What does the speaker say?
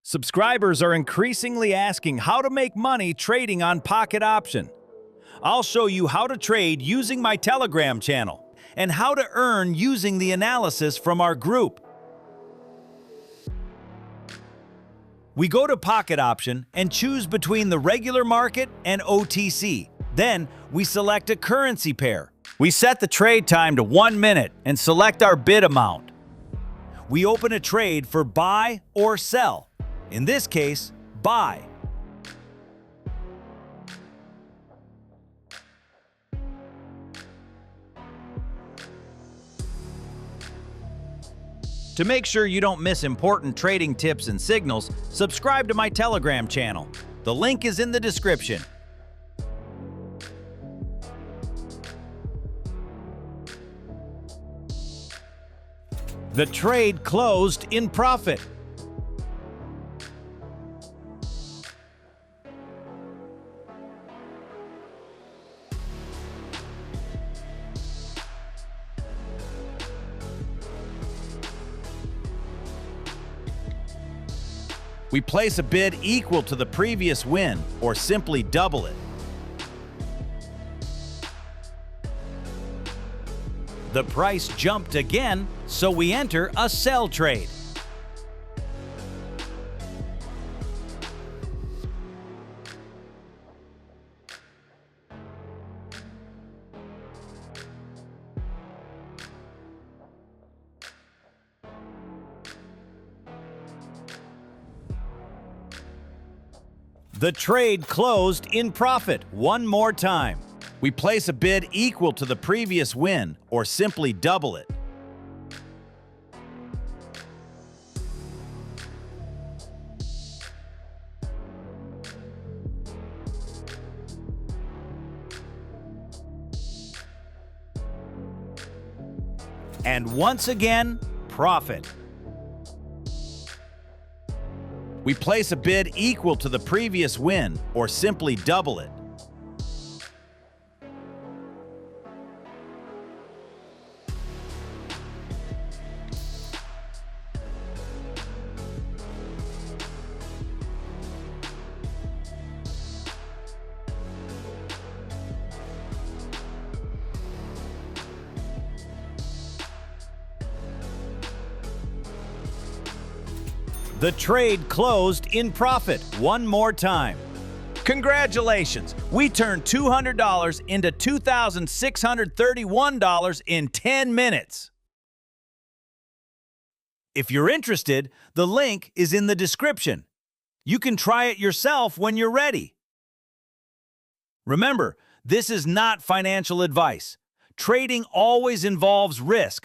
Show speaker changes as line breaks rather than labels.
Subscribers are increasingly asking how to make money trading on Pocket Option. I'll show you how to trade using my Telegram channel and how to earn using the analysis from our group. We go to Pocket Option and choose between the regular market and OTC. Then we select a currency pair. We set the trade time to 1 minute and select our bid amount. We open a trade for buy or sell. In this case, buy. To make sure you don't miss important trading tips and signals, subscribe to my Telegram channel. The link is in the description. The trade closed in profit. We place a bid equal to the previous win, or simply double it. The price jumped again, so we enter a sell trade. The trade closed in profit one more time. We place a bid equal to the previous win, or simply double it. And once again, profit. We place a bid equal to the previous win, or simply double it. The trade closed in profit one more time. Congratulations! We turned $200 into $2,631 in 10 minutes. If you're interested, the link is in the description. You can try it yourself when you're ready. Remember, this is not financial advice. Trading always involves risk.